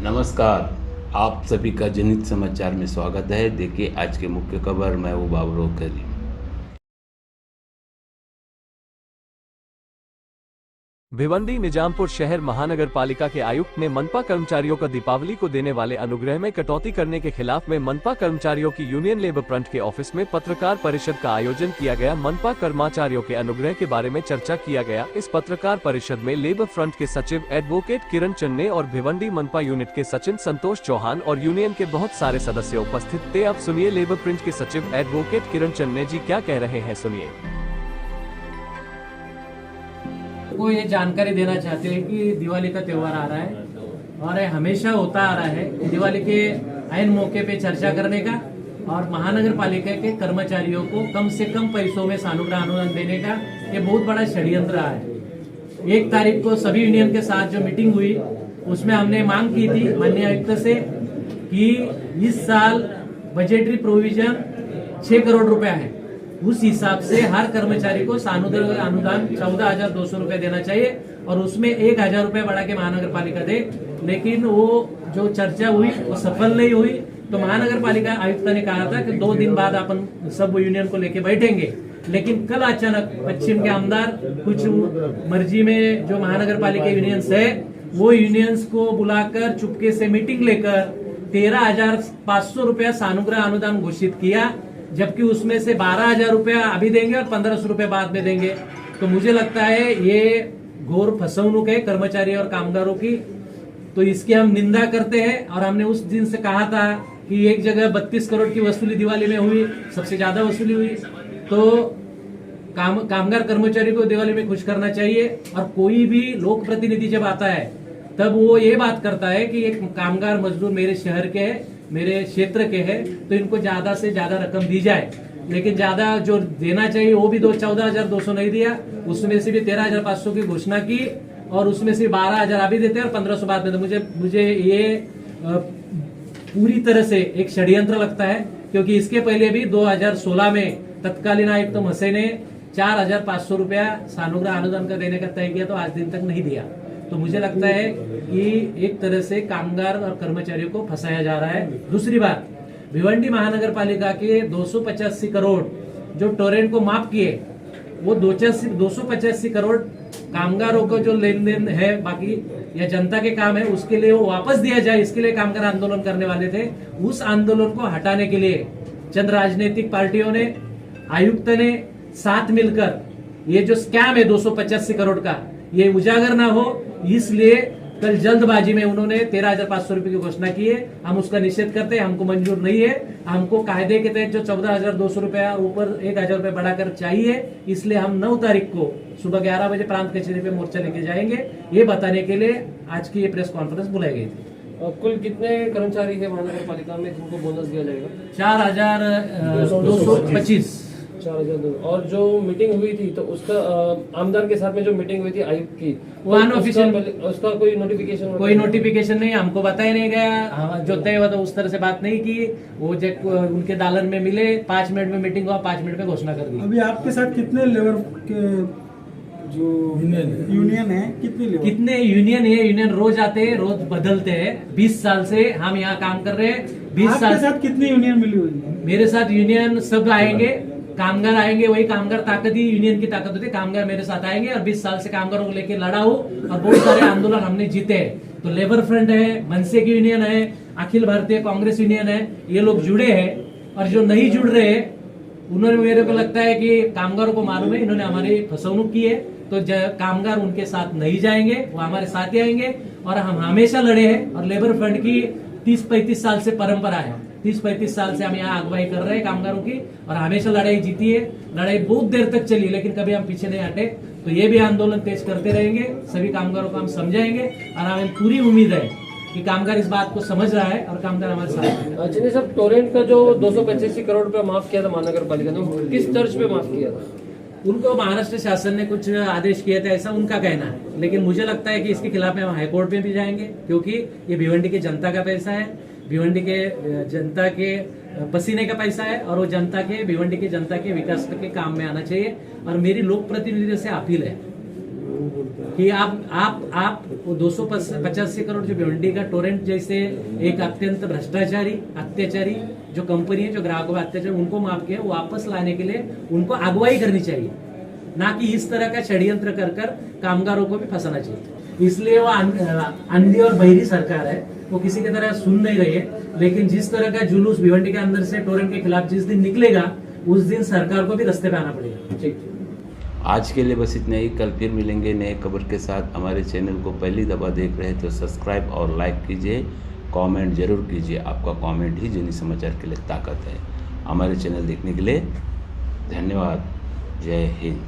नमस्कार, आप सभी का जनहित समाचार में स्वागत है। देखिए आज के मुख्य खबर, मैं हूँ बाबुराव खरी। भिवंडी निजामपुर शहर महानगर पालिका के आयुक्त ने मनपा कर्मचारियों को दीपावली को देने वाले अनुग्रह में कटौती करने के खिलाफ में मनपा कर्मचारियों की यूनियन लेबर फ्रंट के ऑफिस में पत्रकार परिषद का आयोजन किया गया। मनपा कर्मचारियों के अनुग्रह के बारे में चर्चा किया गया। इस पत्रकार परिषद में लेबर फ्रंट के सचिव एडवोकेट किरण चन्ने और भिवंडी मनपा यूनिट के सचिव संतोष चौहान और यूनियन के बहुत सारे सदस्य उपस्थित थे। अब सुनिए लेबर फ्रंट के सचिव एडवोकेट किरण चन्ने जी क्या कह रहे हैं, सुनिए। को ये जानकारी देना चाहते हैं कि दिवाली का त्योहार आ रहा है और हमेशा होता आ रहा है दिवाली के ऐन मौके पे चर्चा करने का और महानगर पालिका के कर्मचारियों को कम से कम पैसों में सानुग्रह अनुदान देने का ये बहुत बड़ा षड्यंत्र रहा है। 1 तारीख को सभी यूनियन के साथ जो मीटिंग हुई उसमें हमने मांग की थी माननीय आयुक्त से कि इस साल बजटरी प्रोविजन 6 करोड़ रुपया है, उस हिसाब से हर कर्मचारी को सानुग्रह अनुदान 14,200 रुपए देना चाहिए और उसमें 1,000 रुपए बढ़ा के महानगर पालिका दे। लेकिन वो जो चर्चा हुई वो सफल नहीं हुई। तो महानगर पालिका आयुक्त ने कहा था कि 2 दिन बाद अपन सब यूनियन को लेके बैठेंगे। लेकिन कल अचानक पश्चिम के आमदार कुछ मर्जी में जो महानगर पालिका यूनियंस है वो यूनियंस को बुलाकर चुपके से मीटिंग लेकर 13,500 रुपया सानुग्रह अनुदान घोषित किया, जबकि उसमें से 12,000 रुपया अभी देंगे और 1,500 रुपया बाद में देंगे। तो मुझे लगता है ये घोर फसवणूक है कर्मचारी और कामगारों की। तो इसकी हम निंदा करते हैं और हमने उस दिन से कहा था कि एक जगह 32 करोड़ की वसूली दिवाली में हुई, सबसे ज्यादा वसूली हुई। तो कामगार कर्मचारी को दिवाली में खुश करना चाहिए। और कोई भी लोक प्रतिनिधि जब आता है तब वो ये बात करता है कि एक कामगार मजदूर मेरे शहर के है, मेरे क्षेत्र के हैं, तो इनको ज्यादा से ज्यादा रकम दी जाए। लेकिन ज्यादा जो देना चाहिए वो भी 14,200 नहीं दिया, उसमें से भी 13,500 की घोषणा की और उसमें से 12,000 अभी देते हैं और 1,500 बाद में। तो मुझे ये पूरी तरह से एक षड्यंत्र लगता है, क्योंकि इसके पहले भी 2016 में तत्कालीन आयुक्त मसे ने 4,500 रुपया सानुग्रह अनुदान का देने का तय किया, तो आज दिन तक नहीं दिया। तो मुझे लगता है कि एक तरह से कामगार और कर्मचारियों को फंसाया जा रहा है। दूसरी बात, भिवंडी महानगर पालिका के 285 करोड़ जो टोरेंट को माफ किए, वो 285 करोड़ कामगारों को जो लेन देन है बाकी या जनता के काम है उसके लिए वो वापस दिया जाए, इसके लिए कामगार आंदोलन करने वाले थे। उस आंदोलन को हटाने के लिए चंद राजनीतिक पार्टियों ने, आयुक्त ने साथ मिलकर ये जो स्कैम है 285 करोड़ का, ये उजागर ना हो, इसलिए कल जल्दबाजी में उन्होंने 13,500 रुपए की घोषणा की है। हम उसका निषेध करते हैं, हमको मंजूर नहीं है। हमको कायदे के तहत जो 14,200 रुपया ऊपर 1,000 रुपया बढ़ाकर चाहिए, इसलिए हम 9 तारीख को सुबह 11 बजे प्रांत कचहरी पे मोर्चा लेके जाएंगे। ये बताने के लिए आज की ये प्रेस कॉन्फ्रेंस बुलाई गई थी। कुल कितने कर्मचारी है महानगर पालिका में जिनको बोनस दिया जाएगा? 4,225। 4,000। और जो मीटिंग हुई थी तो उसका आमदार के साथ में जो मीटिंग हुई थी आयुक्त की, वो अनऑफिशियल, उसका कोई नोटिफिकेशन? कोई नोटिफिकेशन नहीं, हमको बताया नहीं गया। जो तय हुआ था उस तरह से बात नहीं की। वो उनके दालन में मिले, 5 मिनट में मीटिंग हुआ, 5 मिनट में घोषणा कर दी। अभी आपके साथ कितने लेबर के जो यूनियन है, कितने यूनियन है? यूनियन रोज आते हैं, रोज बदलते हैं। 20 साल से हम यहाँ काम कर रहे हैं। 20 साल साथ कितनी यूनियन मिली हुई है? मेरे साथ यूनियन सब आएंगे, कामगार आएंगे। वही कामगार ताकत ही यूनियन की ताकत होती है। कामगार मेरे साथ आएंगे और 20 साल से कामगारों को लेकर लड़ा हूँ और बहुत सारे आंदोलन हमने जीते हैं। तो लेबर फ्रंट है, मनसे की यूनियन है, अखिल भारतीय कांग्रेस यूनियन है, ये लोग जुड़े हैं। और जो नहीं जुड़ रहे हैं उन्होंने, मेरे को लगता है कि कामगारों को मालूम है इन्होंने हमारी फसवणूक की है, तो कामगार उनके साथ नहीं जाएंगे, वो हमारे साथ ही आएंगे। और हम हमेशा लड़े हैं और लेबर फ्रंट की 30-35 साल से परंपरा है। 30-35 साल से हम यहाँ अगुवाई कर रहे हैं कामगारों की और हमेशा लड़ाई जीती है। लड़ाई बहुत देर तक चली, लेकिन कभी हम पीछे नहीं हटे। तो ये भी आंदोलन तेज करते रहेंगे, सभी कामगारों को हम समझाएंगे और हमें पूरी उम्मीद है कि कामगार इस बात को समझ रहा है और कामगार हमारे साथ है। जिन्हें सब टोरेंट का जो 285 करोड़ रुपया माफ किया था महानगर पालिका ने, किस तर्ज पे माफ किया था? उनको महाराष्ट्र शासन ने कुछ आदेश किए थे, ऐसा उनका कहना है। लेकिन मुझे लगता है कि इसके खिलाफ हम हाईकोर्ट में भी जाएंगे, क्योंकि ये भिवंडी की जनता का पैसा है, भिवंडी के जनता के पसीने का पैसा है और वो जनता के, भिवंडी की जनता के विकास के काम में आना चाहिए। और मेरी लोक प्रतिनिधियों से अपील है कि आप वो 285 करोड़ जो भिवंडी का टोरेंट जैसे एक अत्यंत भ्रष्टाचारी अत्याचारी जो कंपनी है जो ग्राहकों पर अत्याचार उनको माफ किया वापस लाने के लिए उनको अगुवाई करनी चाहिए, ना कि इस तरह का षड्यंत्र कर कामगारों को भी फंसाना चाहिए। इसलिए वो अंधी और बहरी सरकार है, वो किसी की तरह सुन नहीं रही है। लेकिन जिस तरह का जुलूस भिवंडी के अंदर से टोरेंट के खिलाफ जिस दिन निकलेगा उस दिन सरकार को भी रास्ते पे आना पड़ेगा। ठीक। आज के लिए बस इतना ही। कल फिर मिलेंगे नए खबर के साथ। हमारे चैनल को पहली दफ़ा देख रहे हैं तो सब्सक्राइब और लाइक कीजिए, कमेंट जरूर कीजिए। आपका कमेंट ही जनी समाचार के लिए ताकत है। हमारे चैनल देखने के लिए धन्यवाद। जय हिंद।